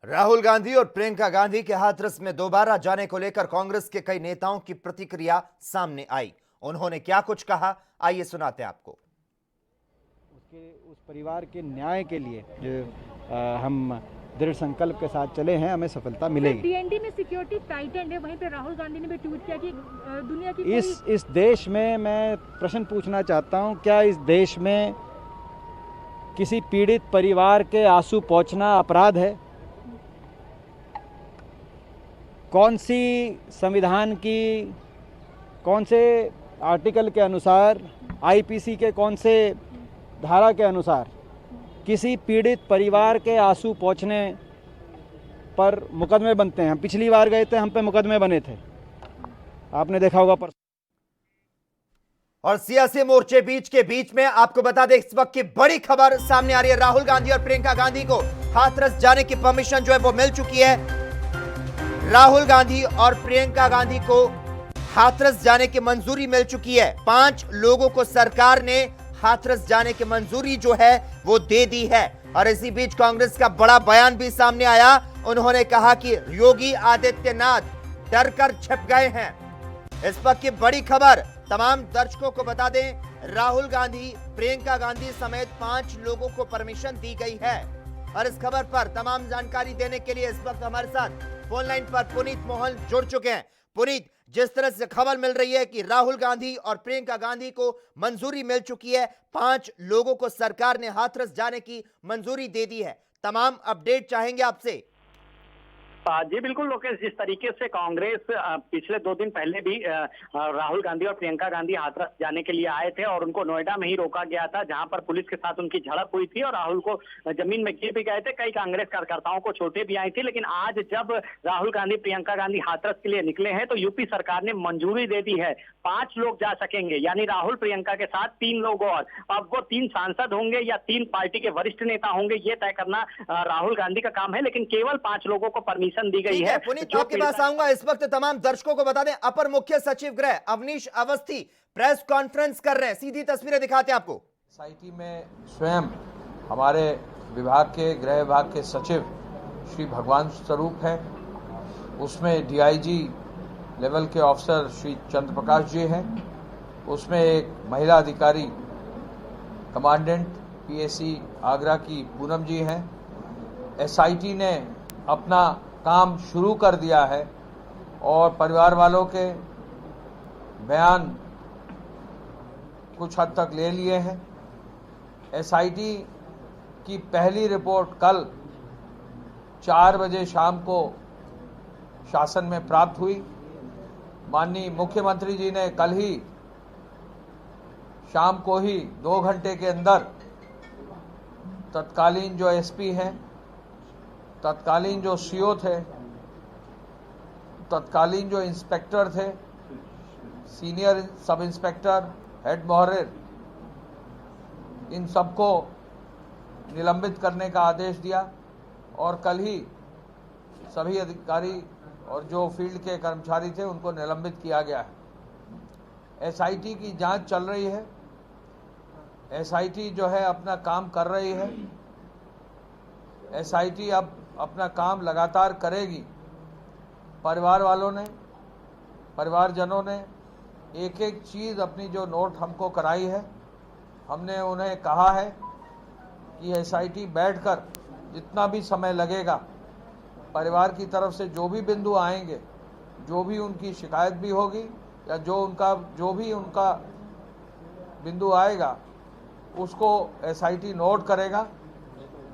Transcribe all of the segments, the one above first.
राहुल गांधी और प्रियंका गांधी के हाथरस में दोबारा जाने को लेकर कांग्रेस के कई नेताओं की प्रतिक्रिया सामने आई। उन्होंने क्या कुछ कहा, आइए सुनाते हैं आपको। उस परिवार के न्याय के लिए जो हम दृढ़ संकल्प के साथ चले हैं, हमें सफलता मिलेगी। डीएनडी में सिक्योरिटी टाइटन है, वहीं पे राहुल गांधी ने भी ट्वीट किया कि दुनिया की इस देश में मैं प्रश्न पूछना चाहता हूं, क्या इस देश में किसी पीड़ित परिवार के आंसू पोंछना अपराध है? कौन सी संविधान की कौन से आर्टिकल के अनुसार, आईपीसी के कौन से धारा के अनुसार किसी पीड़ित परिवार के आंसू पोंछने पर मुकदमे बनते हैं? हम पिछली बार गए थे, हम पे मुकदमे बने थे, आपने देखा होगा। और सियासी मोर्चे के बीच में आपको बता दें, इस वक्त की बड़ी खबर सामने आ रही है। राहुल गांधी और प्रियंका गांधी को हाथरस जाने की परमिशन जो है वो मिल चुकी है। राहुल गांधी और प्रियंका गांधी को हाथरस जाने की मंजूरी मिल चुकी है। 5 लोगों को सरकार ने हाथरस जाने की मंजूरी जो है वो दे दी है। और इसी बीच कांग्रेस का बड़ा बयान भी सामने आया। उन्होंने कहा कि योगी आदित्यनाथ डर कर छिप गए हैं। इस वक्त की बड़ी खबर तमाम दर्शकों को बता दें, राहुल गांधी, प्रियंका गांधी समेत 5 लोगों को परमिशन दी गई है। और इस खबर पर तमाम जानकारी देने के लिए इस वक्त हमारे साथ फोन लाइन पर पुनीत मोहन जुड़ चुके हैं। पुनीत, जिस तरह से खबर मिल रही है कि राहुल गांधी और प्रियंका गांधी को मंजूरी मिल चुकी है, 5 लोगों को सरकार ने हाथरस जाने की मंजूरी दे दी है, तमाम अपडेट चाहेंगे आपसे। जी बिल्कुल लोकेश, जिस तरीके से कांग्रेस पिछले 2 दिन पहले भी राहुल गांधी और प्रियंका गांधी हाथरस जाने के लिए आए थे और उनको नोएडा में ही रोका गया था, जहां पर पुलिस के साथ उनकी झड़प हुई थी और राहुल को जमीन में गिर भी गए थे। कई कांग्रेस कार्यकर्ताओं को चोटें भी आई थी। लेकिन आज जब राहुल गांधी प्रियंका गांधी हाथरस के लिए निकले हैं तो यूपी सरकार ने मंजूरी दे दी है। 5 लोग जा सकेंगे, यानी राहुल प्रियंका के साथ 3 लोग और। अब वो 3 सांसद होंगे या 3 पार्टी के वरिष्ठ नेता होंगे, ये तय करना राहुल गांधी का काम है। लेकिन केवल 5 लोगों को परमिशन दी गई है। पुनीत, आपके पास आऊंगा। इस वक्त तमाम दर्शकों को बता दें, अपर मुख्य सचिव गृह अवनीश अवस्थी प्रेस कॉन्फ्रेंस कर रहे हैं। सीधी तस्वीरें दिखाते हैं आपको। एसआईटी में स्वयं हमारे विभाग के, गृह विभाग के सचिव श्री भगवान स्वरूप है, उसमें डीआईजी लेवल के ऑफिसर श्री चंद्र प्रकाश जी हैं, उसमें एक महिला अधिकारी कमांडेंट पीएसी आगरा की पूनम जी हैं। एसआईटी ने अपना काम शुरू कर दिया है और परिवार वालों के बयान कुछ हद तक ले लिए हैं। एसआईटी की पहली रिपोर्ट कल 4 बजे शाम को शासन में प्राप्त हुई। माननीय मुख्यमंत्री जी ने कल ही शाम को ही 2 घंटे के अंदर तत्कालीन जो एसपी हैं, तत्कालीन जो सीओ थे, तत्कालीन जो इंस्पेक्टर थे, सीनियर सब इंस्पेक्टर, हेड मोहर्रिर, इन सबको निलंबित करने का आदेश दिया और कल ही सभी अधिकारी और जो फील्ड के कर्मचारी थे उनको निलंबित किया गया है। एसआईटी की जांच चल रही है। एसआईटी जो है अपना काम कर रही है। एसआईटी अब अपना काम लगातार करेगी। परिवार वालों ने, परिवारजनों ने एक एक चीज़ अपनी जो नोट हमको कराई है, हमने उन्हें कहा है कि एसआईटी बैठकर जितना भी समय लगेगा, परिवार की तरफ से जो भी बिंदु आएंगे, जो भी उनकी शिकायत भी होगी या जो भी उनका बिंदु आएगा, उसको एसआईटी नोट करेगा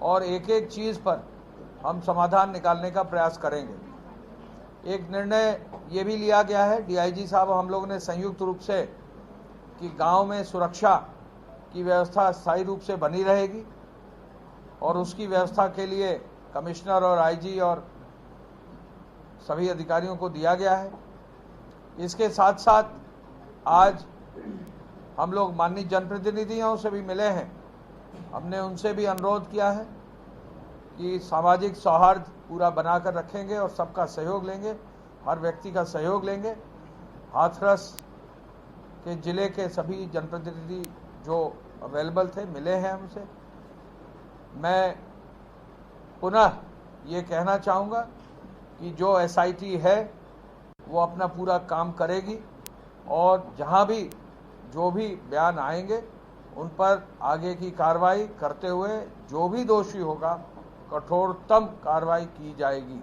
और एक एक चीज़ पर हम समाधान निकालने का प्रयास करेंगे। एक निर्णय ये भी लिया गया है डीआईजी साहब, हम लोगों ने संयुक्त रूप से, कि गांव में सुरक्षा की व्यवस्था स्थायी रूप से बनी रहेगी और उसकी व्यवस्था के लिए कमिश्नर और आईजी और सभी अधिकारियों को दिया गया है। इसके साथ साथ आज हम लोग माननीय जनप्रतिनिधियों से भी मिले हैं। हमने उनसे भी अनुरोध किया है कि सामाजिक सौहार्द पूरा बनाकर रखेंगे और सबका सहयोग लेंगे, हर व्यक्ति का सहयोग लेंगे। हाथरस के जिले के सभी जनप्रतिनिधि जो अवेलेबल थे मिले हैं हमसे। मैं पुनः ये कहना चाहूँगा कि जो एसआईटी है वो अपना पूरा काम करेगी और जहाँ भी जो भी बयान आएंगे उन पर आगे की कार्रवाई करते हुए जो भी दोषी होगा कठोरतम कार्रवाई की जाएगी।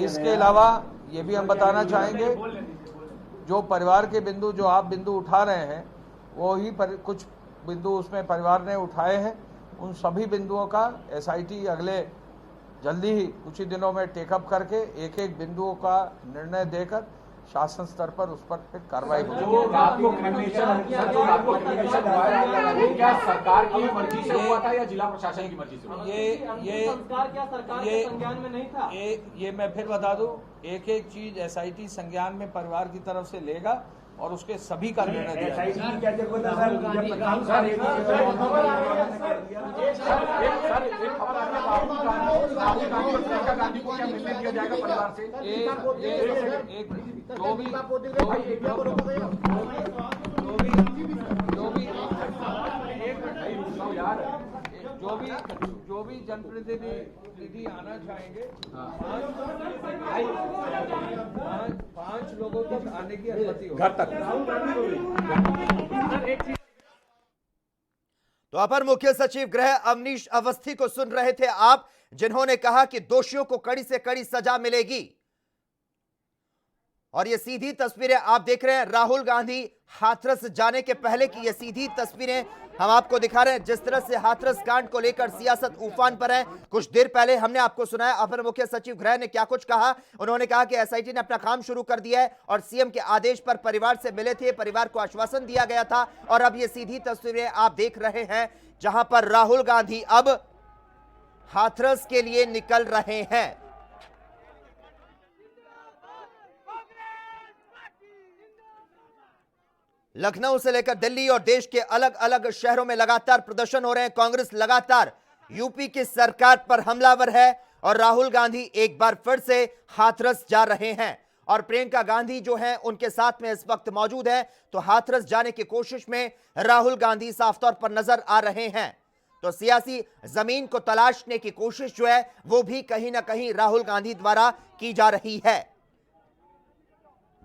इसके अलावा ये भी हम बताना चाहेंगे, जो परिवार के बिंदु जो आप बिंदु उठा रहे हैं वो ही कुछ बिंदु उसमें परिवार ने उठाए हैं। उन सभी बिंदुओं का एसआईटी अगले जल्दी ही कुछ ही दिनों में टेकअप करके एक एक बिंदुओं का निर्णय देकर शासन स्तर पर उस पर फिर कार्रवाई होगी। जो रात को क्रिमिनेशन हुआ है, वो क्या सरकार की मर्जी से हुआ था या जिला प्रशासन की मर्जी से हुआ? ये मैं फिर बता दूं, एक एक चीज एसआईटी संज्ञान में परिवार की तरफ से लेगा और उसके सभी का निर्णय दिया जो भी जनप्रतिनिधि आना चाहेंगे, 5 लोगों तक आने की अनुमति होगी घर तक। तो अपर मुख्य सचिव गृह अवनीश अवस्थी को सुन रहे थे आप, जिन्होंने कहा कि दोषियों को कड़ी से कड़ी सजा मिलेगी। और ये सीधी तस्वीरें आप देख रहे हैं राहुल गांधी हाथरस जाने के पहले की ये सीधी तस्वीरें हम आपको दिखा रहे हैं। जिस तरह से हाथरस कांड को लेकर सियासत उफान पर है, कुछ देर पहले हमने आपको सुनाया अपर मुख्य सचिव गृह ने क्या कुछ कहा। उन्होंने कहा कि एसआईटी ने अपना काम शुरू कर दिया है और सीएम के आदेश पर परिवार से मिले थे, परिवार को आश्वासन दिया गया था। और अब ये सीधी तस्वीरें आप देख रहे हैं जहां पर राहुल गांधी अब हाथरस के लिए निकल रहे हैं। लखनऊ से लेकर दिल्ली और देश के अलग अलग शहरों में लगातार प्रदर्शन हो रहे हैं। कांग्रेस लगातार यूपी की सरकार पर हमलावर है और राहुल गांधी एक बार फिर से हाथरस जा रहे हैं। और प्रियंका गांधी जो हैं उनके साथ में इस वक्त मौजूद है। तो हाथरस जाने की कोशिश में राहुल गांधी साफ तौर पर नजर आ रहे हैं। तो सियासी जमीन को तलाशने की कोशिश जो है वो भी कहीं ना कहीं राहुल गांधी द्वारा की जा रही है।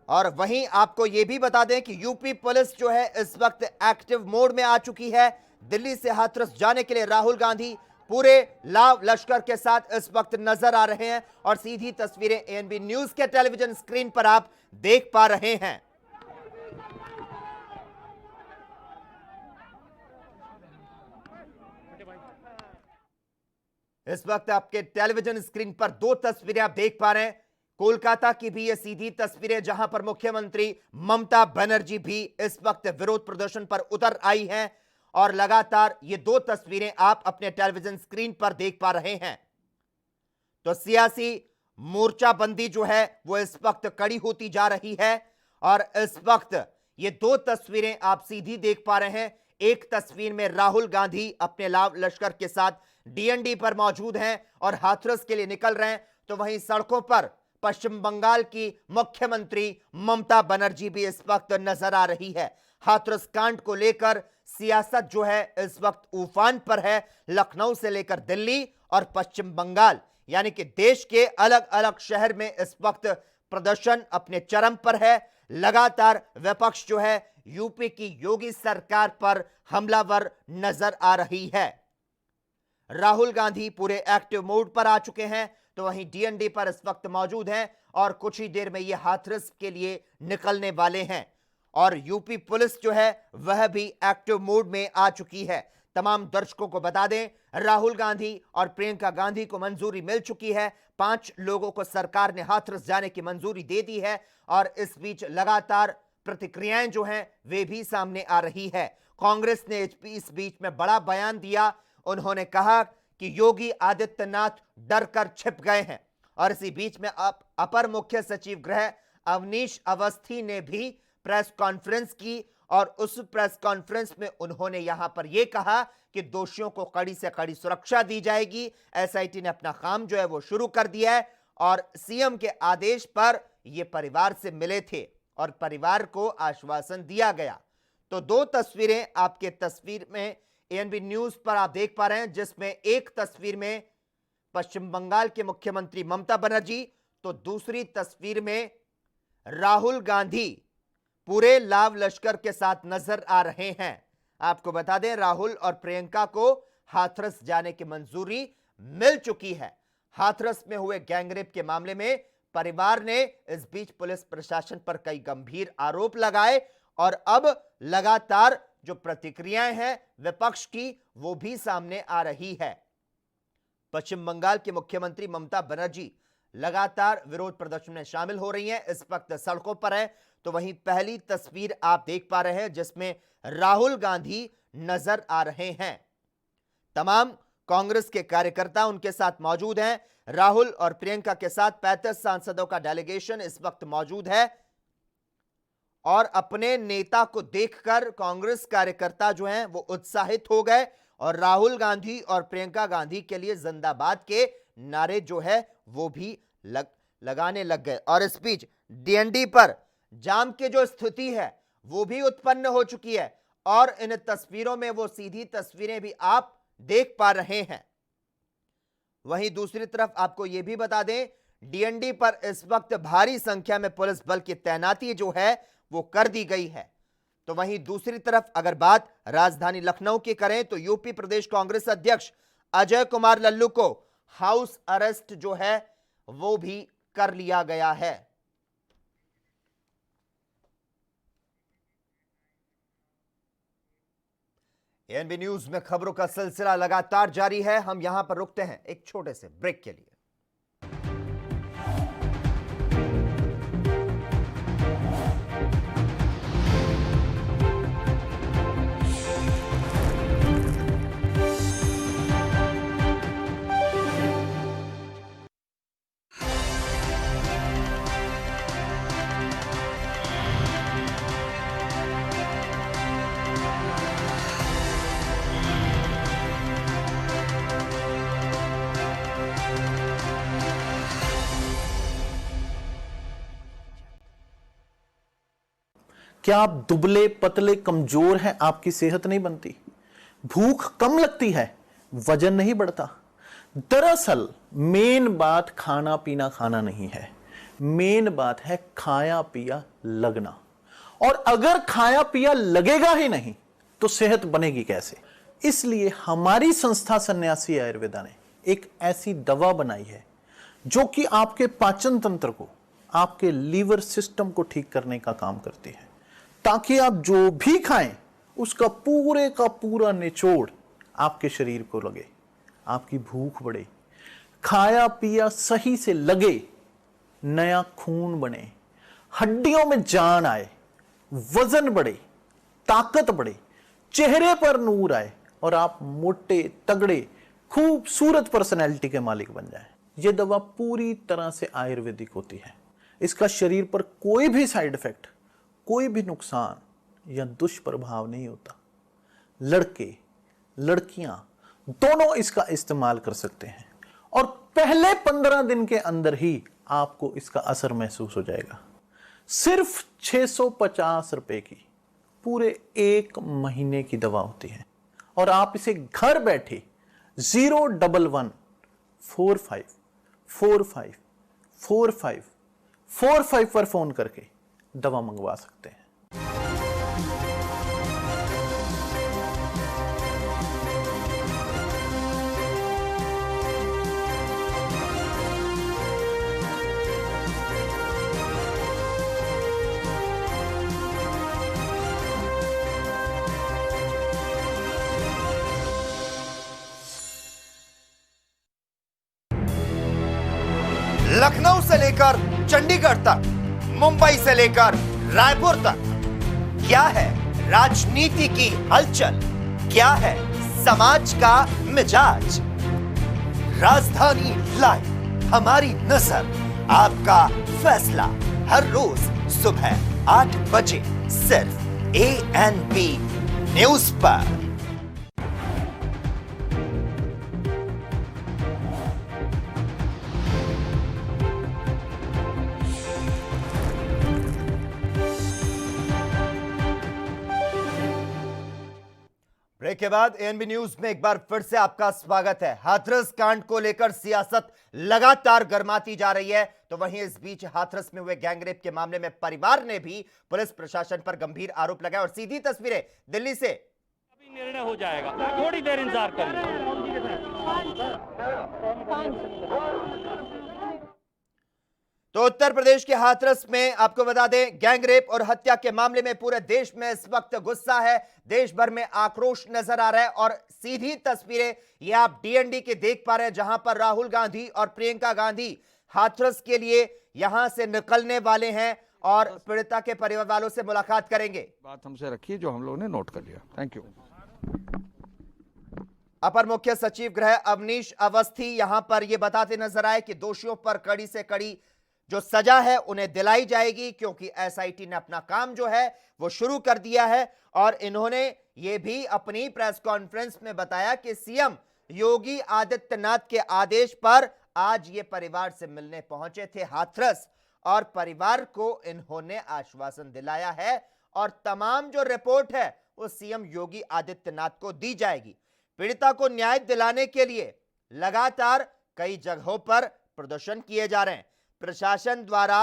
और वहीं आपको यह भी बता दें कि यूपी पुलिस जो है इस वक्त एक्टिव मोड में आ चुकी है। दिल्ली से हाथरस जाने के लिए राहुल गांधी पूरे लाव लश्कर के साथ इस वक्त नजर आ रहे हैं और सीधी तस्वीरें एएनबी न्यूज के टेलीविजन स्क्रीन पर आप देख पा रहे हैं। इस वक्त आपके टेलीविजन स्क्रीन पर 2 तस्वीरें आप देख पा रहे हैं। कोलकाता की भी ये सीधी तस्वीरें जहां पर मुख्यमंत्री ममता बनर्जी भी इस वक्त विरोध प्रदर्शन पर उतर आई हैं और लगातार ये 2 तस्वीरें आप अपने टेलीविजन स्क्रीन पर देख पा रहे हैं। तो सियासी मोर्चाबंदी जो है वो इस वक्त कड़ी होती जा रही है और इस वक्त ये 2 तस्वीरें आप सीधी देख पा रहे हैं। एक तस्वीर में राहुल गांधी अपने लाव लश्कर के साथ डीएनडी पर मौजूद हैं और हाथरस के लिए निकल रहे हैं। तो वहीं सड़कों पर पश्चिम बंगाल की मुख्यमंत्री ममता बनर्जी भी इस वक्त नजर आ रही है। हाथरस कांड को लेकर सियासत जो है इस वक्त उफान पर है। लखनऊ से लेकर दिल्ली और पश्चिम बंगाल यानी कि देश के अलग अलग शहर में इस वक्त प्रदर्शन अपने चरम पर है। लगातार विपक्ष जो है यूपी की योगी सरकार पर हमलावर नजर आ रही है। राहुल गांधी पूरे एक्टिव मोड पर आ चुके हैं। तो वहीं डीएनडी पर इस वक्त मौजूद हैं और कुछ ही देर में ये हाथरस के लिए निकलने वाले हैं। और यूपी पुलिस जो है वह भी एक्टिव मोड में आ चुकी है। तमाम दर्शकों को बता दें, राहुल गांधी और प्रियंका गांधी को मंजूरी मिल चुकी है। 5 लोगों को सरकार ने हाथरस जाने की मंजूरी दे दी है और इस बीच लगातार प्रतिक्रियाएं जो हैं वे भी सामने आ रही है। कांग्रेस ने इस बीच में बड़ा बयान दिया। उन्होंने कहा कि योगी आदित्यनाथ डर कर छिप गए हैं। और इसी बीच में अपर मुख्य सचिव गृह अवनीश अवस्थी ने भी प्रेस कॉन्फ्रेंस की और उस प्रेस कॉन्फ्रेंस में उन्होंने यहां पर यह कहा कि दोषियों को कड़ी से कड़ी सुरक्षा दी जाएगी। एसआईटी ने अपना काम जो है वो शुरू कर दिया है और सीएम के आदेश पर यह परिवार से मिले थे और परिवार को आश्वासन दिया गया। तो 2 तस्वीरें आपके तस्वीर में एएनबी न्यूज पर आप देख पा रहे हैं, जिसमें एक तस्वीर में पश्चिम बंगाल के मुख्यमंत्री ममता बनर्जी, तो दूसरी तस्वीर में राहुल गांधी पूरे लाव लश्कर के साथ नजर आ रहे हैं। आपको बता दें, राहुल और प्रियंका को हाथरस जाने की मंजूरी मिल चुकी है। हाथरस में हुए गैंगरेप के मामले में परिवार ने इस बीच पुलिस प्रशासन पर कई गंभीर आरोप लगाए और अब लगातार जो प्रतिक्रियाएं हैं विपक्ष की, वो भी सामने आ रही है। पश्चिम बंगाल के मुख्यमंत्री ममता बनर्जी लगातार विरोध प्रदर्शन में शामिल हो रही हैं, इस वक्त सड़कों पर है। तो वहीं पहली तस्वीर आप देख पा रहे हैं जिसमें राहुल गांधी नजर आ रहे हैं। तमाम कांग्रेस के कार्यकर्ता उनके साथ मौजूद हैं। राहुल और प्रियंका के साथ 35 सांसदों का डेलीगेशन इस वक्त मौजूद है और अपने नेता को देखकर कांग्रेस कार्यकर्ता जो हैं वो उत्साहित हो गए और राहुल गांधी और प्रियंका गांधी के लिए जिंदाबाद के नारे जो है वो भी लगाने लग गए। और इस बीच डीएनडी पर जाम की जो स्थिति है वो भी उत्पन्न हो चुकी है और इन तस्वीरों में वो सीधी तस्वीरें भी आप देख पा रहे हैं। वहीं दूसरी तरफ आपको यह भी बता दें, डीएनडी पर इस वक्त भारी संख्या में पुलिस बल की तैनाती जो है वो कर दी गई है। तो वहीं दूसरी तरफ अगर बात राजधानी लखनऊ की करें तो यूपी प्रदेश कांग्रेस अध्यक्ष अजय कुमार लल्लू को हाउस अरेस्ट जो है वो भी कर लिया गया है। एएनबी न्यूज में खबरों का सिलसिला लगातार जारी है। हम यहां पर रुकते हैं एक छोटे से ब्रेक के लिए। क्या आप दुबले पतले कमजोर हैं? आपकी सेहत नहीं बनती, भूख कम लगती है, वजन नहीं बढ़ता। दरअसल मेन बात खाना पीना खाना नहीं है, मेन बात है खाया पिया लगना। और अगर खाया पिया लगेगा ही नहीं तो सेहत बनेगी कैसे? इसलिए हमारी संस्था सन्यासी आयुर्वेदा ने एक ऐसी दवा बनाई है जो कि आपके पाचन तंत्र को, आपके लीवर सिस्टम को ठीक करने का काम करती है, ताकि आप जो भी खाएं उसका पूरे का पूरा निचोड़ आपके शरीर को लगे, आपकी भूख बढ़े, खाया पिया सही से लगे, नया खून बने, हड्डियों में जान आए, वजन बढ़े, ताकत बढ़े, चेहरे पर नूर आए और आप मोटे तगड़े खूबसूरत पर्सनैलिटी के मालिक बन जाएं। यह दवा पूरी तरह से आयुर्वेदिक होती है। इसका शरीर पर कोई भी साइड इफेक्ट, कोई भी नुकसान या दुष्प्रभाव नहीं होता। लड़के लड़कियां दोनों इसका इस्तेमाल कर सकते हैं और पहले 15 दिन के अंदर ही आपको इसका असर महसूस हो जाएगा। सिर्फ 650 रुपए की पूरे 1 महीने की दवा होती है और आप इसे घर बैठे 01145454545 पर फोन करके दवा मंगवा सकते हैं। लखनऊ से लेकर चंडीगढ़ तक, मुंबई से लेकर रायपुर तक, क्या है राजनीति की हलचल, क्या है समाज का मिजाज। राजधानी लाइव, हमारी नजर, आपका फैसला, हर रोज सुबह 8 बजे सिर्फ एएनबी न्यूज पर। ब्रेक के बाद एएनबी न्यूज में एक बार फिर से आपका स्वागत है। हाथरस कांड को लेकर सियासत लगातार गर्माती जा रही है, तो वहीं इस बीच हाथरस में हुए गैंगरेप के मामले में परिवार ने भी पुलिस प्रशासन पर गंभीर आरोप लगाए और सीधी तस्वीरें दिल्ली से। अभी निर्णय हो जाएगा, थोड़ी देर इंतजार करें। तो उत्तर प्रदेश के हाथरस में आपको बता दें, गैंगरेप और हत्या के मामले में पूरे देश में इस वक्त गुस्सा है, देश भर में आक्रोश नजर आ रहा है। और सीधी तस्वीरें ये आप डीएनडी की देख पा रहे हैं, जहां पर राहुल गांधी और प्रियंका गांधी हाथरस के लिए यहां से निकलने वाले हैं और पीड़िता के परिवार वालों से मुलाकात करेंगे। बात हमसे रखी जो हम लोगों ने नोट कर लिया। Thank you. अपर मुख्य सचिव गृह अवनीश अवस्थी यहां पर यह बताते नजर आए कि दोषियों पर कड़ी से कड़ी जो सजा है उन्हें दिलाई जाएगी, क्योंकि एसआईटी ने अपना काम जो है वो शुरू कर दिया है। और इन्होंने ये भी अपनी प्रेस कॉन्फ्रेंस में बताया कि सीएम योगी आदित्यनाथ के आदेश पर आज ये परिवार से मिलने पहुंचे थे हाथरस, और परिवार को इन्होंने आश्वासन दिलाया है और तमाम जो रिपोर्ट है वो सीएम योगी आदित्यनाथ को दी जाएगी। पीड़िता को न्याय दिलाने के लिए लगातार कई जगहों पर प्रदर्शन किए जा रहे हैं। प्रशासन द्वारा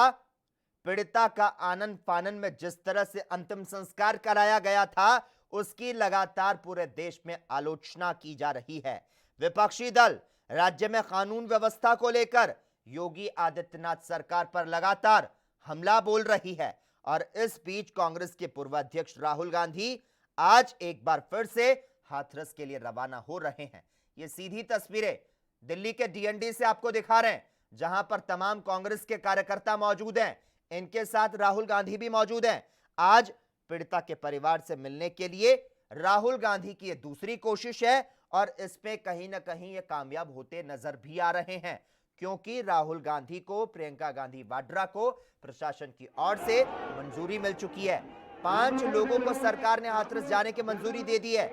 पीड़िता का आनन फानन में जिस तरह से अंतिम संस्कार कराया गया था, उसकी लगातार पूरे देश में आलोचना की जा रही है। विपक्षी दल राज्य में कानून व्यवस्था को लेकर योगी आदित्यनाथ सरकार पर लगातार हमला बोल रही है। और इस बीच कांग्रेस के पूर्व अध्यक्ष राहुल गांधी आज एक बार फिर से हाथरस के लिए रवाना हो रहे हैं। ये सीधी तस्वीरें दिल्ली के डीएनडी से आपको दिखा रहे हैं, जहां पर तमाम कांग्रेस के कार्यकर्ता मौजूद हैं, इनके साथ राहुल गांधी भी मौजूद हैं। आज पीड़िता के परिवार से मिलने के लिए राहुल गांधी की यह दूसरी कोशिश है और इसमें कहीं ना कहीं ये कामयाब होते नजर भी आ रहे हैं, क्योंकि राहुल गांधी को, प्रियंका गांधी वाड्रा को प्रशासन की ओर से मंजूरी मिल चुकी है। 5 लोगों को सरकार ने हाथरस जाने की मंजूरी दे दी है।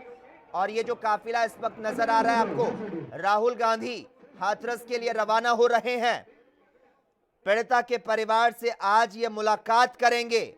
और ये जो काफिला इस वक्त नजर आ रहा है आपको, राहुल गांधी हाथरस के लिए रवाना हो रहे हैं। पीड़िता के परिवार से आज ये मुलाकात करेंगे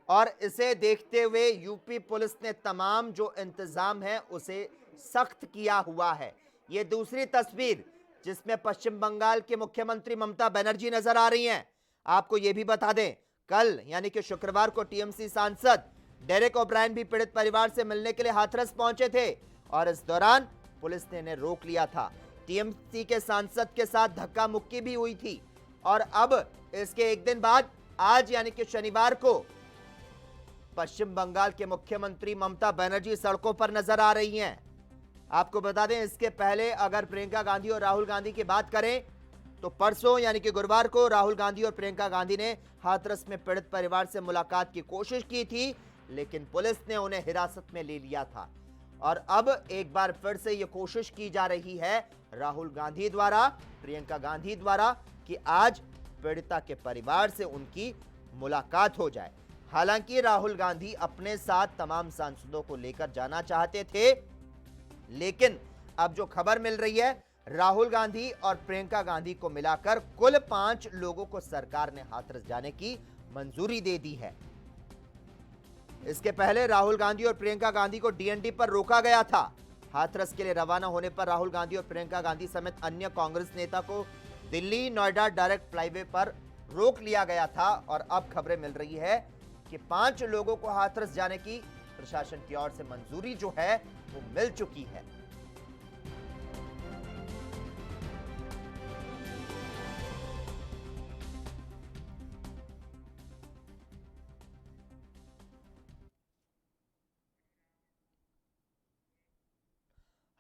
और इसे देखते हुए यूपी पुलिस ने तमाम जो इंतजाम है उसे सख्त किया हुआ है। ये दूसरी तस्वीर जिसमें पश्चिम बंगाल के मुख्यमंत्री ममता बनर्जी नजर आ रही हैं। आपको यह भी बता दें, कल यानी कि शुक्रवार को टीएमसी सांसद डेरेक ओब्रायन भी पीड़ित परिवार से मिलने के लिए हाथरस पहुंचे थे और इस दौरान पुलिस ने इन्हें रोक लिया था। टीएमसी के सांसद के साथ धक्का मुक्की भी हुई थी और अब इसके एक दिन बाद आज यानी कि शनिवार को पश्चिम बंगाल के मुख्यमंत्री ममता बनर्जी सड़कों पर नजर आ रही हैं। आपको बता दें, इसके पहले अगर प्रियंका गांधी और राहुल गांधी की बात करें तो परसों यानी कि गुरुवार को राहुल गांधी और प्रियंका गांधी ने हाथरस में पीड़ित परिवार से मुलाकात की कोशिश की थी, लेकिन पुलिस ने उन्हें हिरासत में ले लिया था। और अब एक बार फिर से यह कोशिश की जा रही है राहुल गांधी द्वारा, प्रियंका गांधी द्वारा, कि आज पीड़िता के परिवार से उनकी मुलाकात हो जाए। हालांकि राहुल गांधी अपने साथ तमाम सांसदों को लेकर जाना चाहते थे, लेकिन अब जो खबर मिल रही है, राहुल गांधी और प्रियंका गांधी को मिलाकर कुल 5 लोगों को सरकार ने हाथरस जाने की मंजूरी दे दी है। इसके पहले राहुल गांधी और प्रियंका गांधी को डीएनडी पर रोका गया था। हाथरस के लिए रवाना होने पर राहुल गांधी और प्रियंका गांधी समेत अन्य कांग्रेस नेता को दिल्ली नोएडा डायरेक्ट फ्लाईवे पर रोक लिया गया था और अब खबरें मिल रही है कि 5 लोगों को हाथरस जाने की प्रशासन की ओर से मंजूरी जो है वो मिल चुकी है।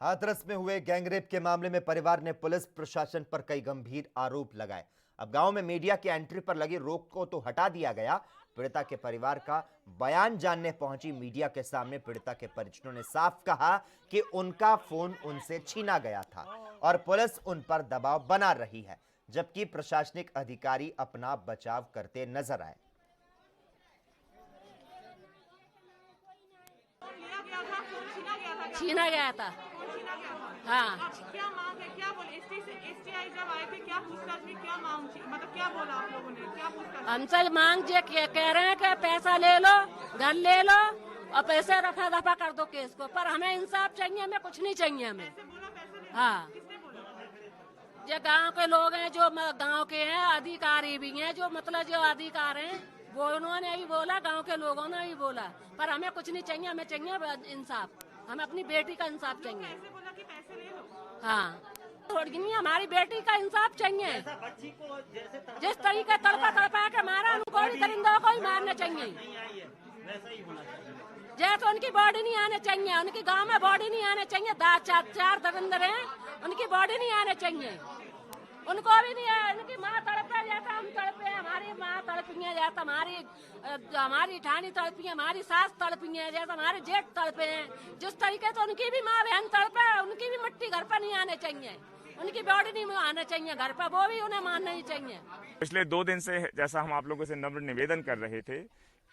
हाथरस में हुए गैंगरेप के मामले में परिवार ने पुलिस प्रशासन पर कई गंभीर आरोप लगाए। अब गांव में मीडिया की एंट्री पर लगी रोक को तो हटा दिया गया। पीड़िता के परिवार का बयान जानने पहुंची मीडिया के सामने पीड़िता के परिजनों ने साफ कहा कि उनका फोन उनसे छीना गया था और पुलिस उन पर दबाव बना रही है, जबकि प्रशासनिक अधिकारी अपना बचाव करते नजर आए। छीना गया था। हाँ। क्या मांग है, क्या बोले? एसटीआई जब आए थे क्या पूछताछ में, क्या मांग थी, मतलब क्या बोला आप लोगों ने, क्या पूछताछ? हमसे मांग जे कह रहे हैं कि पैसा ले लो, घर ले लो, और पैसे रफा दफा कर दो केस को, पर हमें इंसाफ चाहिए, हमें कुछ नहीं चाहिए हमें। हाँ, जो गांव के लोग हैं, जो गांव के हैं, अधिकारी भी हैं, जो मतलब जो अधिकार हैं, वो उन्होंने भी बोला, गांव के लोगों ने भी बोला, पर हमें कुछ नहीं चाहिए, हमें चाहिए इंसाफ, हमें अपनी बेटी का इंसाफ चाहिए। हाँ, थोड़ी नहीं, हमारी बेटी का इंसाफ चाहिए। जिस तरीके तड़पा के मारा, उनको भी दरिंदों को ही मारना चाहिए। जैसे उनकी बॉडी नहीं आने चाहिए, उनकी गांव में बॉडी नहीं आने चाहिए। चार दरिंदर हैं, उनकी बॉडी नहीं आने चाहिए, उनको भी नहीं है। उनकी माँ तड़पे जाता, हम तड़पे, हमारी माँ तड़पी है जाता, हमारी ठानी तड़पी है, हमारी सास तड़पी है जैसे, हमारे जेठ तड़पे हैं। जिस तरीके से उनकी भी माँ बहन तड़पे, उनकी भी मिट्टी घर पर नहीं आने चाहिए, उनकी बॉडी नहीं आने चाहिए घर पर, वो भी उन्हें मानना ही चाहिए। पिछले 2 दिन से जैसा हम आप लोगों से नम्र निवेदन कर रहे थे,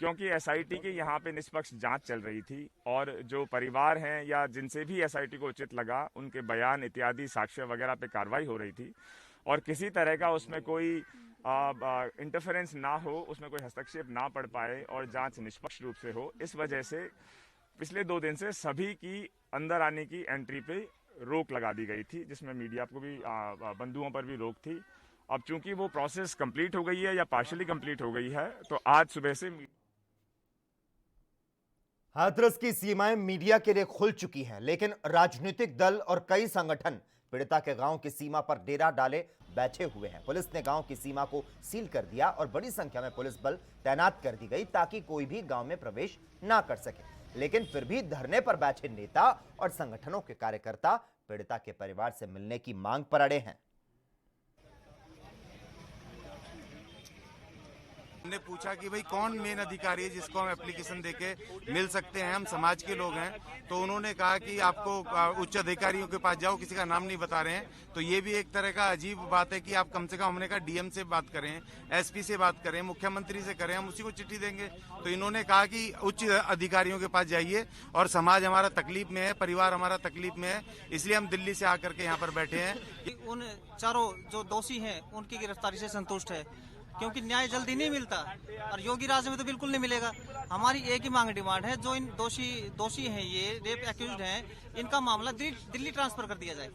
क्योंकि एसआईटी की यहाँ पे निष्पक्ष जांच चल रही थी और जो परिवार हैं या जिनसे भी एसआईटी को उचित लगा, उनके बयान इत्यादि साक्ष्य वगैरह पे कार्रवाई हो रही थी और किसी तरह का उसमें कोई इंटरफेरेंस ना हो, उसमें कोई हस्तक्षेप ना पड़ पाए और जांच निष्पक्ष रूप से हो। इस वजह से पिछले 2 दिन से सभी की अंदर आने की एंट्री पे रोक लगा दी गई थी, जिसमें मीडिया को भी बंधुओं पर भी रोक थी। अब चूंकि वो प्रोसेस कंप्लीट हो गई है या पार्शियली कंप्लीट हो गई है, तो आज सुबह से हाथरस की सीमाएं मीडिया के लिए खुल चुकी हैं, लेकिन राजनीतिक दल और कई संगठन पीड़िता के गांव की सीमा पर डेरा डाले बैठे हुए हैं। पुलिस ने गांव की सीमा को सील कर दिया और बड़ी संख्या में पुलिस बल तैनात कर दी गई ताकि कोई भी गांव में प्रवेश ना कर सके। लेकिन फिर भी धरने पर बैठे नेता और संगठनों के कार्यकर्ता पीड़िता के परिवार से मिलने की मांग पर अड़े हैं। हमने पूछा कि भाई कौन मेन अधिकारी है जिसको हम एप्लीकेशन देके मिल सकते हैं, हम समाज के लोग हैं, तो उन्होंने कहा कि आपको उच्च अधिकारियों के पास जाओ, किसी का नाम नहीं बता रहे हैं। तो ये भी एक तरह का अजीब बात है कि आप कम से कम, हमने कहा डीएम से बात करें, एसपी से बात करें, मुख्यमंत्री से करें, हम उसी को चिट्ठी देंगे। तो इन्होंने कहा कि उच्च अधिकारियों के पास जाइए और समाज हमारा तकलीफ में है, परिवार हमारा तकलीफ में है, इसलिए हम दिल्ली से आकर के यहाँ पर बैठे हैं। उन चारों जो दोषी हैं उनकी गिरफ्तारी से संतुष्ट है, क्योंकि न्याय जल्दी नहीं मिलता और योगी राज में तो बिल्कुल नहीं मिलेगा। हमारी एक ही मांग डिमांड है, जो इन दोषी हैं, ये रेप एक्यूज्ड हैं, इनका मामला दिल्ली ट्रांसफर कर दिया जाए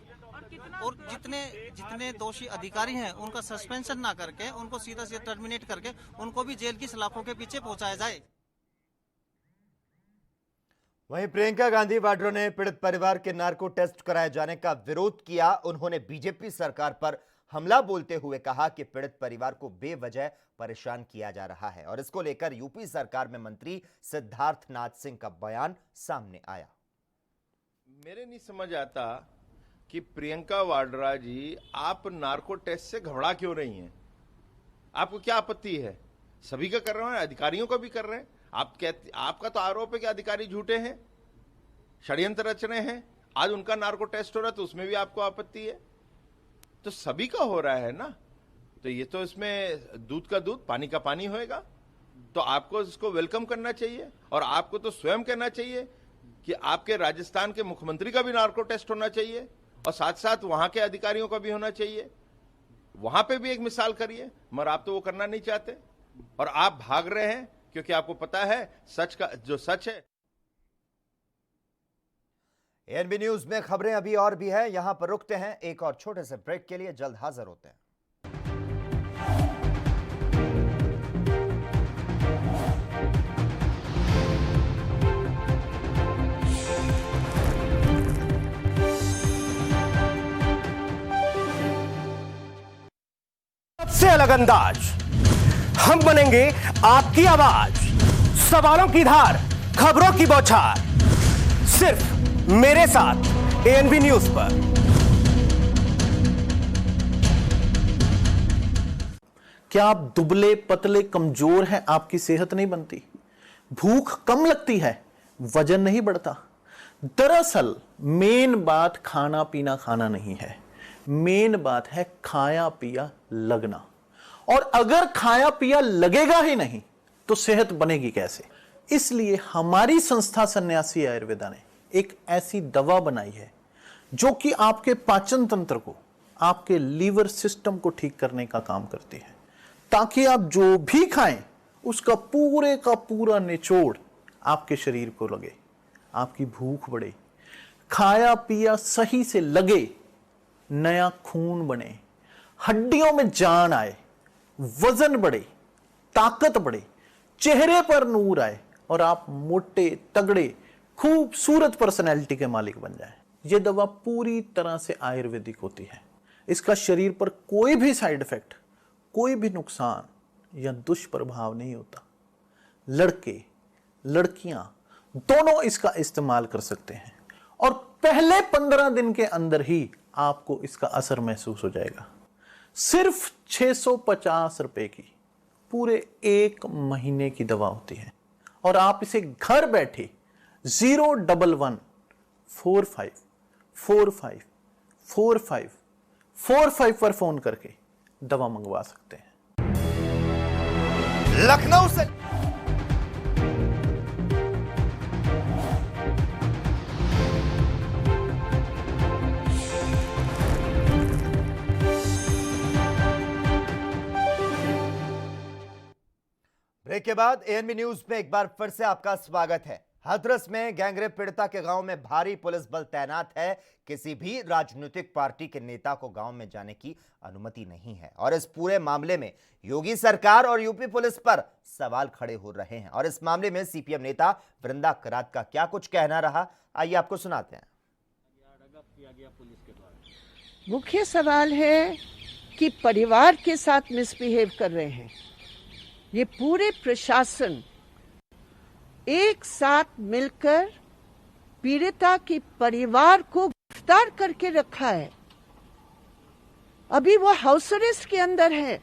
और जितने दोषी अधिकारी हैं उनका सस्पेंशन ना करके, उनको सीधा टर्मिनेट करके उनको भी जेल की सलाखों के पीछे पहुंचाया जाए। वहीं प्रियंका गांधी वाड्रा ने पीड़ित परिवार के नार्को टेस्ट कराए जाने का विरोध किया। उन्होंने बीजेपी सरकार पर हमला बोलते हुए कहा कि पीड़ित परिवार को बेवजह परेशान किया जा रहा है और इसको लेकर यूपी सरकार में मंत्री सिद्धार्थनाथ सिंह का बयान सामने आया। मेरे नहीं समझ आता कि प्रियंका वाड्रा जी, आप नार्को टेस्ट से घबरा क्यों रही हैं? आपको क्या आपत्ति है? सभी का कर रहे हैं, अधिकारियों का भी कर रहे हैं। आपका तो आरोप है कि अधिकारी झूठे हैं, षड्यंत्र रच रहे हैं। आज उनका नार्को टेस्ट हो रहा है तो उसमें भी आपको आपत्ति है। तो सभी का हो रहा है ना, तो ये तो इसमें दूध का दूध पानी का पानी होएगा। तो आपको इसको वेलकम करना चाहिए और आपको तो स्वयं कहना चाहिए कि आपके राजस्थान के मुख्यमंत्री का भी नार्को टेस्ट होना चाहिए और साथ साथ वहां के अधिकारियों का भी होना चाहिए। वहां पे भी एक मिसाल करिए, मगर आप तो वो करना नहीं चाहते और आप भाग रहे हैं क्योंकि आपको पता है सच का जो सच है। एएनबी न्यूज में खबरें अभी और भी है, यहां पर रुकते हैं एक और छोटे से ब्रेक के लिए, जल्द हाजिर होते हैं। सबसे अलग अंदाज, हम बनेंगे आपकी आवाज, सवालों की धार, खबरों की बौछार, सिर्फ मेरे साथ एएनबी न्यूज पर। क्या आप दुबले पतले कमजोर हैं, आपकी सेहत नहीं बनती? भूख कम लगती है, वजन नहीं बढ़ता? दरअसल मेन बात खाना पीना खाना नहीं है, मेन बात है खाया पिया लगना। और अगर खाया पिया लगेगा ही नहीं तो सेहत बनेगी कैसे? इसलिए हमारी संस्था सन्यासी आयुर्वेदा ने एक ऐसी दवा बनाई है जो कि आपके पाचन तंत्र को, आपके लीवर सिस्टम को ठीक करने का काम करती है, ताकि आप जो भी खाएं उसका पूरे का पूरा निचोड़ आपके शरीर को लगे, आपकी भूख बढ़े, खाया पिया सही से लगे, नया खून बने, हड्डियों में जान आए, वजन बढ़े, ताकत बढ़े, चेहरे पर नूर आए और आप मोटे तगड़े खूबसूरत पर्सनैलिटी के मालिक बन जाएं। यह दवा पूरी तरह से आयुर्वेदिक होती है। इसका शरीर पर कोई भी साइड इफेक्ट, कोई भी नुकसान या दुष्प्रभाव नहीं होता। लड़के लड़कियां दोनों इसका इस्तेमाल कर सकते हैं और पहले 15 दिन के अंदर ही आपको इसका असर महसूस हो जाएगा। सिर्फ 650 रुपए की पूरे 1 महीने की दवा होती है और आप इसे घर बैठे 01145454545 पर फोन करके दवा मंगवा सकते हैं। लखनऊ से ब्रेक के बाद एएनबी न्यूज में एक बार फिर से आपका स्वागत है। हाथरस में गैंगरेप पीड़िता के गांव में भारी पुलिस बल तैनात है। किसी भी राजनीतिक पार्टी के नेता को गांव में जाने की अनुमति नहीं है और इस पूरे मामले में योगी सरकार और यूपी पुलिस पर सवाल खड़े हो रहे हैं। और इस मामले में सीपीएम नेता वृंदा करात का क्या कुछ कहना रहा, आइए आपको सुनाते हैं। मुख्य सवाल है कि परिवार के साथ मिसबिहेव कर रहे हैं। ये पूरे प्रशासन एक साथ मिलकर पीड़िता के परिवार को गिरफ्तार करके रखा है। अभी वो हाउस अरेस्ट के अंदर है।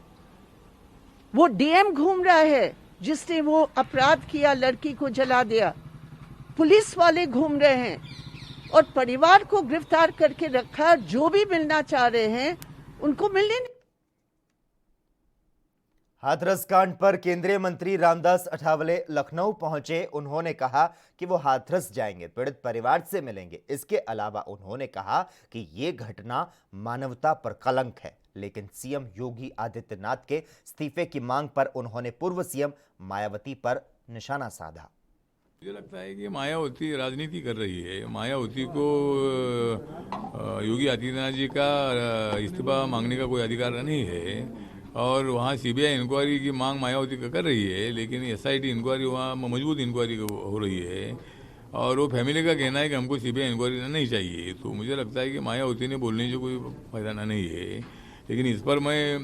वो डीएम घूम रहा है जिसने वो अपराध किया, लड़की को जला दिया। पुलिस वाले घूम रहे हैं और परिवार को गिरफ्तार करके रखा। जो भी मिलना चाह रहे हैं उनको मिलने नहीं। हाथरस कांड पर केंद्रीय मंत्री रामदास अठावले लखनऊ पहुंचे। उन्होंने कहा कि वो हाथरस जाएंगे, पीड़ित परिवार से मिलेंगे। इसके अलावा उन्होंने कहा कि ये घटना मानवता पर कलंक है। लेकिन सीएम योगी आदित्यनाथ के इस्तीफे की मांग पर उन्होंने पूर्व सीएम मायावती पर निशाना साधा। मुझे लगता है कि मायावती राजनीति कर रही है। मायावती को योगी आदित्यनाथ जी का इस्तीफा मांगने का कोई अधिकार नहीं है और वहाँ सीबीआई इंक्वायरी की मांग मायावती कर रही है, लेकिन एसआईटी इंक्वायरी वहाँ मजबूत इंक्वायरी हो रही है और वो फैमिली का कहना है कि हमको सीबीआई इंक्वायरी नहीं चाहिए। तो मुझे लगता है कि मायावती ने बोलने से कोई फायदा नहीं है। लेकिन इस पर मैं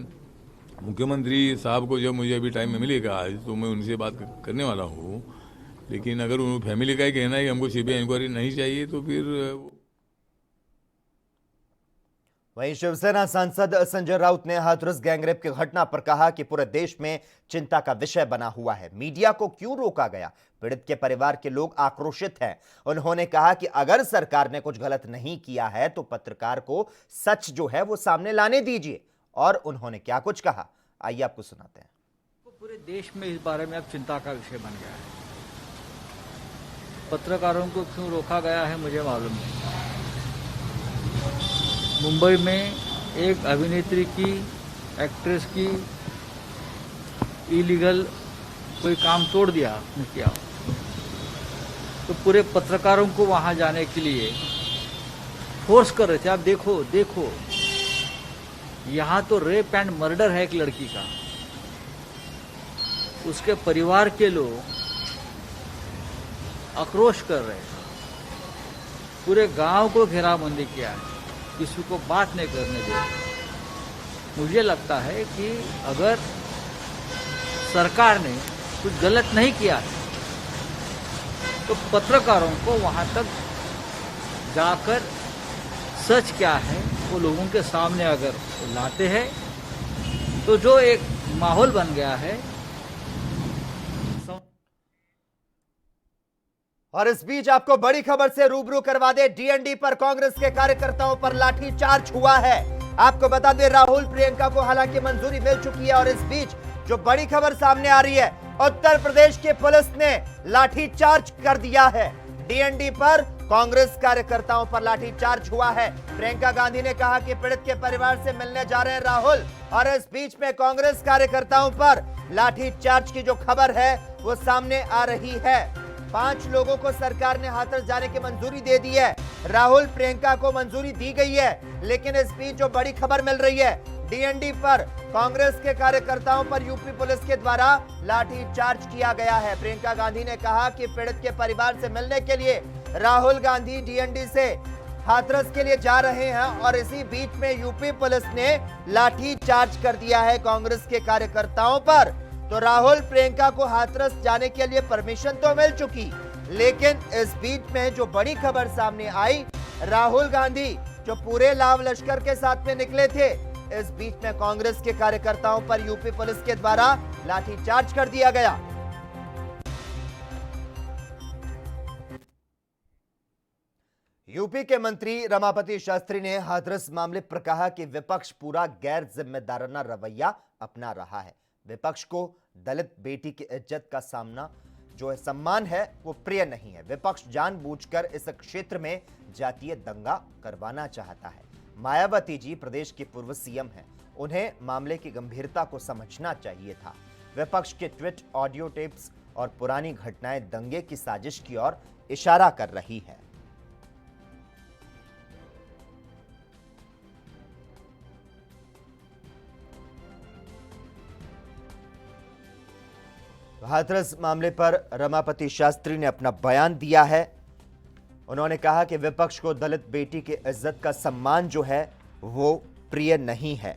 मुख्यमंत्री साहब को जब मुझे अभी टाइम में मिलेगा आज तो मैं उनसे बात करने वाला हूँ। लेकिन अगर उन फैमिली का ही कहना है कि हमको सीबीआई इंक्वायरी नहीं चाहिए तो फिर। वहीं शिवसेना सांसद संजय राउत ने हाथरस गैंगरेप की घटना पर कहा कि पूरे देश में चिंता का विषय बना हुआ है। मीडिया को क्यों रोका गया? पीड़ित के परिवार के लोग आक्रोशित हैं। उन्होंने कहा कि अगर सरकार ने कुछ गलत नहीं किया है तो पत्रकार को सच जो है वो सामने लाने दीजिए। और उन्होंने क्या कुछ कहा, आइए आपको सुनाते हैं। पूरे देश में इस बारे में अब चिंता का विषय बन गया है। पत्रकारों को क्यों रोका गया है मुझे मालूम नहीं। मुंबई में एक अभिनेत्री की, एक्ट्रेस की इलीगल कोई काम तोड़ दिया किया, तो पूरे पत्रकारों को वहां जाने के लिए फोर्स कर रहे थे। आप देखो देखो, यहाँ तो रेप एंड मर्डर है एक लड़की का। उसके परिवार के लोग आक्रोश कर रहे हैं। पूरे गांव को घेराबंदी किया है, किसी को बात नहीं करने दे। मुझे लगता है कि अगर सरकार ने कुछ गलत नहीं किया है तो पत्रकारों को वहां तक जाकर सच क्या है वो लोगों के सामने अगर लाते हैं तो जो एक माहौल बन गया है। और इस बीच आपको बड़ी खबर से रूबरू करवा दे। डीएनडी पर कांग्रेस के कार्यकर्ताओं पर लाठीचार्ज हुआ है। आपको बता दें राहुल प्रियंका को हालांकि मंजूरी मिल चुकी है। और इस बीच जो बड़ी खबर सामने आ रही है, उत्तर प्रदेश की पुलिस ने लाठीचार्ज कर दिया है। डीएनडी पर कांग्रेस कार्यकर्ताओं पर लाठीचार्ज हुआ है। प्रियंका गांधी ने कहा कि पीड़ित के परिवार से मिलने जा रहे हैं राहुल। और इस बीच में कांग्रेस कार्यकर्ताओं पर लाठीचार्ज की जो खबर है वो सामने आ रही है। 5 लोगों को सरकार ने हाथरस जाने की मंजूरी दे दी है। राहुल प्रियंका को मंजूरी दी गई है, लेकिन इस बीच जो बड़ी खबर मिल रही है, डीएनडी पर कांग्रेस के कार्यकर्ताओं पर यूपी पुलिस के द्वारा लाठीचार्ज किया गया है। प्रियंका गांधी ने कहा कि पीड़ित के परिवार से मिलने के लिए राहुल गांधी डीएनडी से हाथरस के लिए जा रहे हैं और इसी बीच में यूपी पुलिस ने लाठीचार्ज कर दिया है कांग्रेस के कार्यकर्ताओं पर। तो राहुल प्रियंका को हाथरस जाने के लिए परमिशन तो मिल चुकी, लेकिन इस बीच में जो बड़ी खबर सामने आई, राहुल गांधी जो पूरे लाव लश्कर के साथ में निकले थे, इस बीच में कांग्रेस के कार्यकर्ताओं पर यूपी पुलिस के द्वारा लाठीचार्ज कर दिया गया। यूपी के मंत्री रमापति शास्त्री ने हाथरस मामले पर कहा कि विपक्ष पूरा गैर जिम्मेदाराना रवैया अपना रहा है। विपक्ष को दलित बेटी की इज्जत का सामना जो है सम्मान है वो प्रिय नहीं है। विपक्ष जानबूझकर इस क्षेत्र में जातीय दंगा करवाना चाहता है। मायावती जी प्रदेश के पूर्व सीएम हैं, उन्हें मामले की गंभीरता को समझना चाहिए था। विपक्ष के ट्वीट, ऑडियो टेप्स और पुरानी घटनाएं दंगे की साजिश की ओर इशारा कर रही है। हाथरस मामले पर रमापति शास्त्री ने अपना बयान दिया है। उन्होंने कहा कि विपक्ष को दलित बेटी की इज्जत का सम्मान जो है वो प्रिय नहीं है।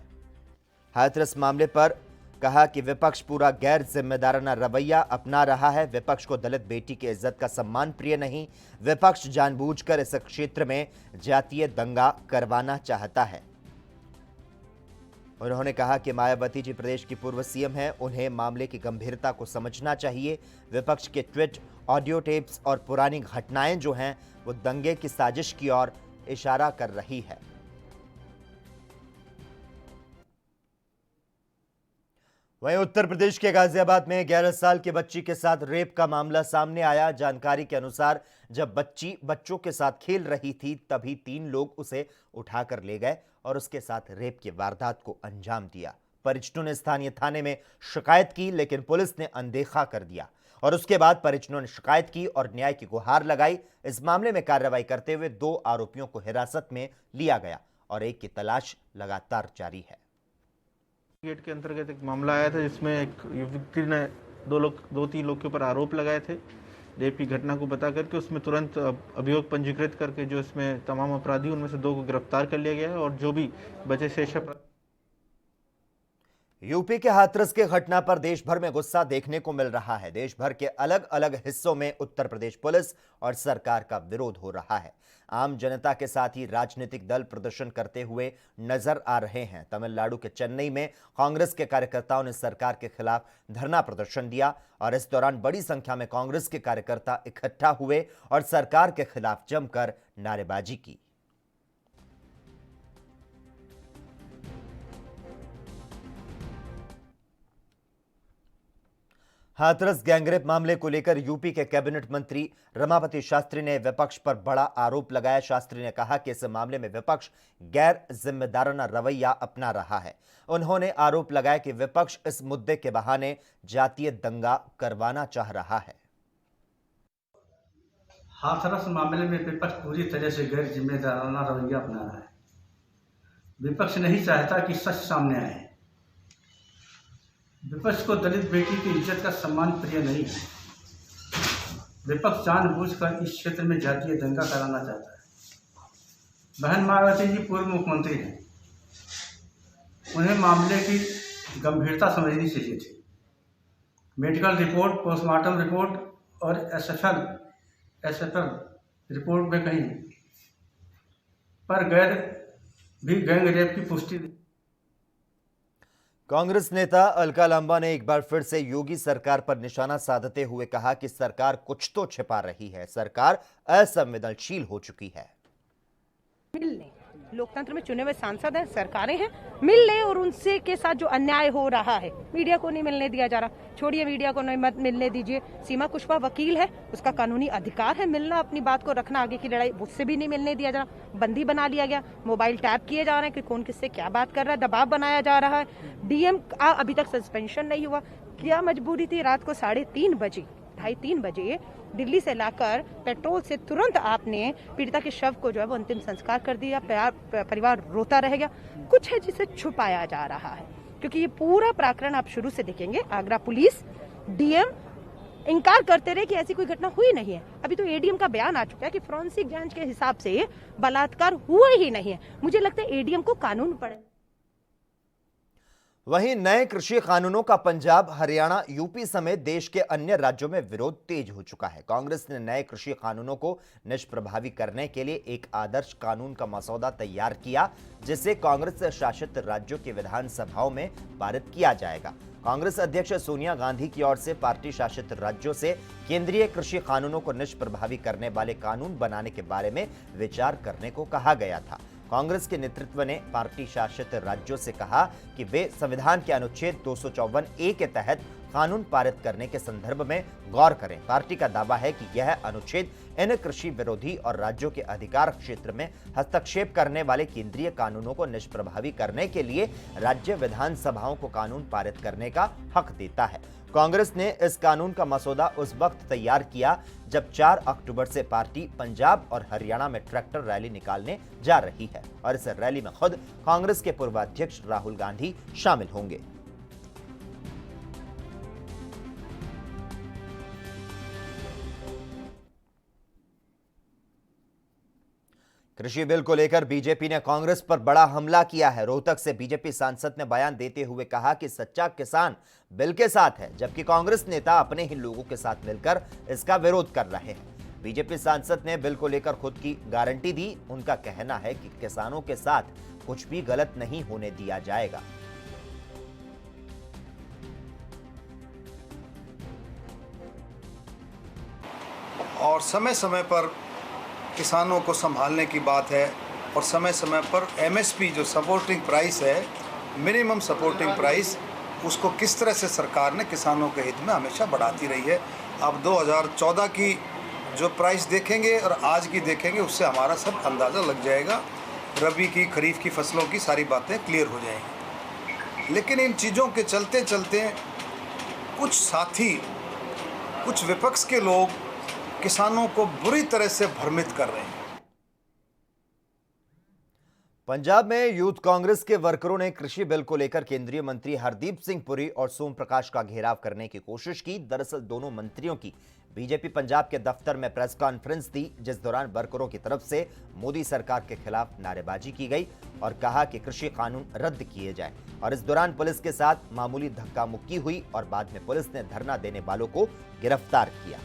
हाथरस मामले पर कहा कि विपक्ष पूरा गैर जिम्मेदाराना रवैया अपना रहा है। विपक्ष को दलित बेटी की इज्जत का सम्मान प्रिय नहीं। विपक्ष जानबूझकर इस क्षेत्र में जातीय दंगा करवाना चाहता है। उन्होंने कहा कि मायावती जी प्रदेश की पूर्व सीएम हैं, उन्हें मामले की गंभीरता को समझना चाहिए। विपक्ष के ट्वीट, ऑडियो टेप्स और पुरानी घटनाएं जो हैं वो दंगे की साजिश की ओर इशारा कर रही है। वहीं उत्तर प्रदेश के गाजियाबाद में 11 साल की बच्ची के साथ रेप का मामला सामने आया। जानकारी के अनुसार जब बच्ची बच्चों के साथ खेल रही थी तभी 3 लोग उसे उठाकर ले गए और उसके साथ रेप की वारदात को अंजाम दिया। परिजनों ने स्थानीय थाने में शिकायत की, लेकिन पुलिस ने अनदेखा कर दिया और उसके बाद परिजनों ने शिकायत की और न्याय की गुहार लगाई। इस मामले में कार्रवाई करते हुए 2 आरोपियों को हिरासत में लिया गया और एक की तलाश लगातार जारी है। गेट के अंतर्गत एक मामला आया था जिसमें एक व्यक्ति ने 2-3 लोग के ऊपर आरोप लगाए थे रेप की घटना को बता करके। उसमें तुरंत अभियोग पंजीकृत करके जो इसमें तमाम अपराधी उनमें से 2 को गिरफ्तार कर लिया गया है और जो भी बचे शेष यूपी के हाथरस के घटना पर देश भर में गुस्सा देखने को मिल रहा है। देश भर के अलग अलग हिस्सों में उत्तर प्रदेश पुलिस और सरकार का विरोध हो रहा है। आम जनता के साथ ही राजनीतिक दल प्रदर्शन करते हुए नजर आ रहे हैं। तमिलनाडु के चेन्नई में कांग्रेस के कार्यकर्ताओं ने सरकार के खिलाफ धरना प्रदर्शन दिया और इस दौरान बड़ी संख्या में कांग्रेस के कार्यकर्ता इकट्ठा हुए और सरकार के खिलाफ जमकर नारेबाजी की। हाथरस गैंगरेप मामले को लेकर यूपी के कैबिनेट मंत्री रमापति शास्त्री ने विपक्ष पर बड़ा आरोप लगाया। शास्त्री ने कहा कि इस मामले में विपक्ष गैर जिम्मेदाराना रवैया अपना रहा है। उन्होंने आरोप लगाया कि विपक्ष इस मुद्दे के बहाने जातीय दंगा करवाना चाह रहा है। हाथरस मामले में विपक्ष पूरी तरह से गैर जिम्मेदाराना रवैया अपना रहा है। विपक्ष नहीं चाहता कि सच सामने आए। विपक्ष को दलित बेटी की इज्जत का सम्मान प्रिय नहीं है। विपक्ष जानबूझकर इस क्षेत्र में जातीय दंगा कराना चाहता है। बहन मायावती जी पूर्व मुख्यमंत्री हैं, उन्हें मामले की गंभीरता समझनी चाहिए थी। मेडिकल रिपोर्ट, पोस्टमार्टम रिपोर्ट और एसएफएल रिपोर्ट में कहीं पर गैंग रेप की पुष्टि। कांग्रेस नेता अलका लांबा ने एक बार फिर से योगी सरकार पर निशाना साधते हुए कहा कि सरकार कुछ तो छिपा रही है। सरकार असंवेदनशील हो चुकी है। लोकतंत्र में चुने हुए सांसद हैं, सरकारें हैं, मिल ले और उनसे के साथ जो अन्याय हो रहा है मीडिया को नहीं मिलने दिया जा रहा। छोड़िए मीडिया को नहीं मत मिलने दीजिए। सीमा कुशवाहा वकील है, उसका कानूनी अधिकार है मिलना, अपनी बात को रखना, आगे की लड़ाई उससे भी नहीं मिलने दिया जा रहा। बंदी बना लिया गया, मोबाइल टैप किए जा रहे हैं कि कौन किससे क्या बात कर रहा है, दबाव बनाया जा रहा है। डीएम का अभी तक सस्पेंशन नहीं हुआ। क्या मजबूरी थी रात को 3:30 बजे 2:30-3 बजे दिल्ली से लाकर पेट्रोल से तुरंत आपने पीड़िता के शव को जो है वो अंतिम संस्कार कर दिया। परिवार रोता रह गया। कुछ है जिसे छुपाया जा रहा है, क्योंकि ये पूरा प्रकरण आप शुरू से देखेंगे। आगरा पुलिस, डीएम इनकार करते रहे कि ऐसी कोई घटना हुई नहीं है। अभी तो एडीएम का बयान आ चुका है कि फोरेंसिक जांच के हिसाब से बलात्कार हुआ ही नहीं है। मुझे लगता है एडीएम को कानून पड़े। वहीं नए कृषि कानूनों का पंजाब, हरियाणा, यूपी समेत देश के अन्य राज्यों में विरोध तेज हो चुका है। कांग्रेस ने नए कृषि कानूनों को निष्प्रभावी करने के लिए एक आदर्श कानून का मसौदा तैयार किया, जिसे कांग्रेस शासित राज्यों की विधानसभाओं में पारित किया जाएगा। कांग्रेस अध्यक्ष सोनिया गांधी की ओर से पार्टी शासित राज्यों से केंद्रीय कृषि कानूनों को निष्प्रभावी करने वाले कानून बनाने के बारे में विचार करने को कहा गया था। कांग्रेस के नेतृत्व ने पार्टी शासित राज्यों से कहा कि वे संविधान के अनुच्छेद 254A के तहत कानून पारित करने के संदर्भ में गौर करें। पार्टी का दावा है कि यह अनुच्छेद इन कृषि विरोधी और राज्यों के अधिकार क्षेत्र में हस्तक्षेप करने वाले केंद्रीय कानूनों को निष्प्रभावी करने के लिए राज्य विधानसभाओं को कानून पारित करने का हक देता है। कांग्रेस ने इस कानून का मसौदा उस वक्त तैयार किया जब 4 अक्टूबर से पार्टी पंजाब और हरियाणा में ट्रैक्टर रैली निकालने जा रही है और इस रैली में खुद कांग्रेस के पूर्व अध्यक्ष राहुल गांधी शामिल होंगे। कृषि बिल को लेकर बीजेपी ने कांग्रेस पर बड़ा हमला किया है। रोहतक से बीजेपी सांसद ने बयान देते हुए कहा कि सच्चा किसान बिल के साथ है, जबकि कांग्रेस नेता अपने ही लोगों के साथ मिलकर इसका विरोध कर रहे हैं। बीजेपी सांसद ने बिल को लेकर खुद की गारंटी दी। उनका कहना है कि किसानों के साथ कुछ भी गलत नहीं होने दिया जाएगा। और समय समय पर किसानों को संभालने की बात है और समय समय पर एमएसपी जो सपोर्टिंग प्राइस है, मिनिमम सपोर्टिंग प्राइस, उसको किस तरह से सरकार ने किसानों के हित में हमेशा बढ़ाती रही है। अब 2014 की जो प्राइस देखेंगे और आज की देखेंगे, उससे हमारा सब अंदाज़ा लग जाएगा। रबी की, खरीफ की फसलों की सारी बातें क्लियर हो जाएंगी। लेकिन इन चीज़ों के चलते चलते कुछ साथी, कुछ विपक्ष के लोग किसानों को बुरी तरह से भ्रमित कर रहे हैं। पंजाब में यूथ कांग्रेस के वर्करों ने कृषि बिल को लेकर केंद्रीय मंत्री हरदीप सिंह पुरी और सोम प्रकाश का घेराव करने की कोशिश की। दरअसल दोनों मंत्रियों की बीजेपी पंजाब के दफ्तर में प्रेस कॉन्फ्रेंस थी, जिस दौरान वर्करों की तरफ से मोदी सरकार के खिलाफ नारेबाजी की गई और कहा कि कृषि कानून रद्द किए जाए। और इस दौरान पुलिस के साथ मामूली धक्का मुक्की हुई और बाद में पुलिस ने धरना देने वालों को गिरफ्तार किया।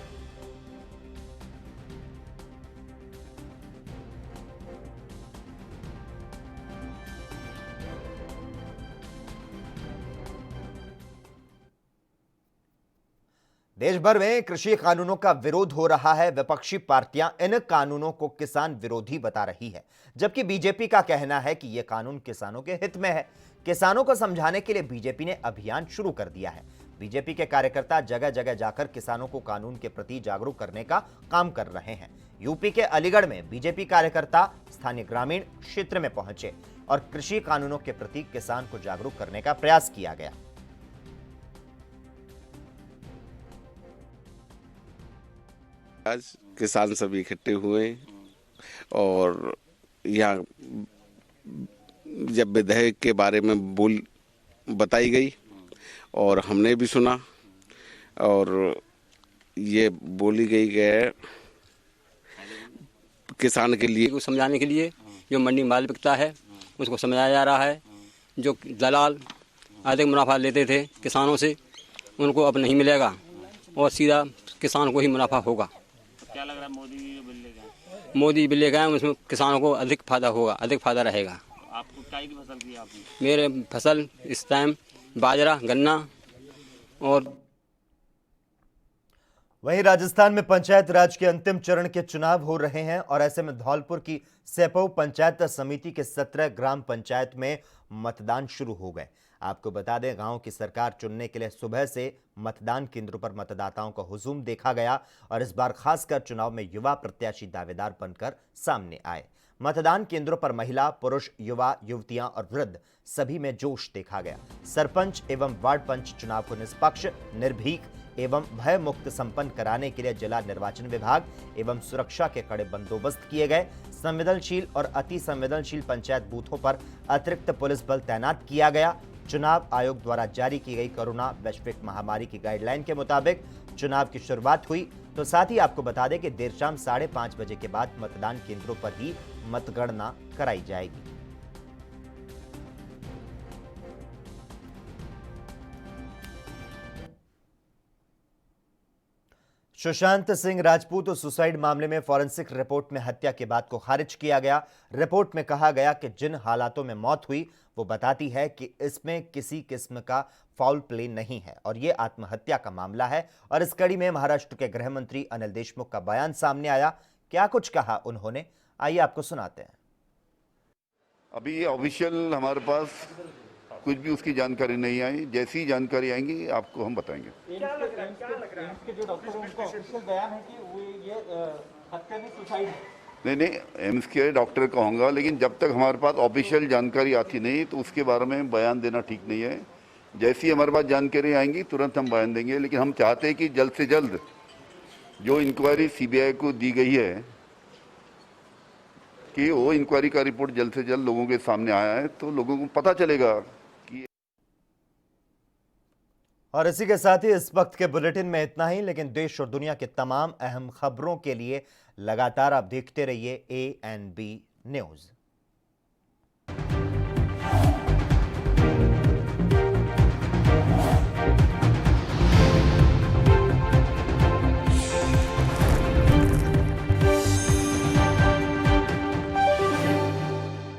देश भर में कृषि कानूनों का विरोध हो रहा है। विपक्षी पार्टियां इन कानूनों को किसान विरोधी बता रही है, जबकि बीजेपी का कहना है कि यह कानून किसानों के हित में है। किसानों को समझाने के लिए बीजेपी ने अभियान शुरू कर दिया है। बीजेपी के कार्यकर्ता जगह जगह जाकर किसानों को कानून के प्रति जागरूक करने का काम कर रहे हैं। यूपी के अलीगढ़ में बीजेपी कार्यकर्ता स्थानीय ग्रामीण क्षेत्र में पहुंचे और कृषि कानूनों के प्रति किसान को जागरूक करने का प्रयास किया गया। आज किसान सभी इकट्ठे हुए और यहाँ जब विधेयक के बारे में बताई गई और हमने भी सुना और ये बोली गई कि किसान के लिए, समझाने के लिए जो मंडी माल बिकता है उसको समझाया जा रहा है। जो दलाल अधिक मुनाफा लेते थे किसानों से, उनको अब नहीं मिलेगा और सीधा किसान को ही मुनाफा होगा। क्या लग रहा है मोदी बिल लेकर आए, उसमें किसानों को अधिक फायदा होगा, अधिक फायदा रहेगा। आपको क्या की फसल की आपने? मेरे फसल इस टाइम बाजरा, गन्ना और। वहीं राजस्थान में पंचायत राज के अंतिम चरण के चुनाव हो रहे हैं और ऐसे में धौलपुर की सेपऊ पंचायत समिति के 17 ग्राम पंचायत में मतदान शुरू हो गए। आपको बता दें, गांव की सरकार चुनने के लिए सुबह से मतदान केंद्रों पर मतदाताओं का हुजूम देखा गया और इस बार खासकर चुनाव में युवा प्रत्याशी दावेदार बनकर सामने आए। मतदान केंद्रों पर महिला, पुरुष, युवा, युवतियां और वृद्ध सभी में जोश देखा गया। सरपंच एवं वार्ड पंच चुनाव को निष्पक्ष, निर्भीक एवं भय मुक्त संपन्न कराने के लिए जिला निर्वाचन विभाग एवं सुरक्षा के कड़े बंदोबस्त किए गए। संवेदनशील और अति संवेदनशील पंचायत बूथों पर अतिरिक्त पुलिस बल तैनात किया गया। चुनाव आयोग द्वारा जारी की गई कोरोना वैश्विक महामारी की गाइडलाइन के मुताबिक चुनाव की शुरुआत हुई। तो साथ ही आपको बता दें कि देर शाम 5:30 बजे के बाद मतदान केंद्रों पर ही मतगणना कराई जाएगी। सुशांत सिंह राजपूत सुसाइड मामले में फॉरेंसिक रिपोर्ट में हत्या की बात को खारिज किया गया। रिपोर्ट में कहा गया कि जिन हालातों में मौत हुई वो बताती है कि इसमें किसी किस्म का फाउल प्ले नहीं है और ये आत्महत्या का मामला है। और इस कड़ी में महाराष्ट्र के गृह मंत्री अनिल देशमुख का बयान सामने आया। क्या कुछ कहा उन्होंने, आइए आपको सुनाते हैं। अभी ये ऑफिशियल हमारे पास कुछ भी उसकी जानकारी नहीं आई। जैसी ही जानकारी आएंगी आपको हम बताएंगे। क्या लग रहा है कि जो डॉक्टर है उनका ऑफिशियल बयान है कि वो ये हत्या नहीं सुसाइड है? नहीं, एम्स के डॉक्टर कहूँगा, लेकिन जब तक हमारे पास ऑफिशियल जानकारी आती नहीं तो उसके बारे में बयान देना ठीक नहीं है। जैसी हमारे पास जानकारी आएंगी तुरंत हम बयान देंगे। लेकिन हम चाहते हैं कि जल्द से जल्द जो इंक्वायरी सीबीआई को दी गई है कि वो इंक्वायरी का रिपोर्ट जल्द से जल्द लोगों के सामने आया है तो लोगों को पता चलेगा। और इसी के साथ ही इस वक्त के बुलेटिन में इतना ही, लेकिन देश और दुनिया के तमाम अहम खबरों के लिए लगातार आप देखते रहिए ANB न्यूज़।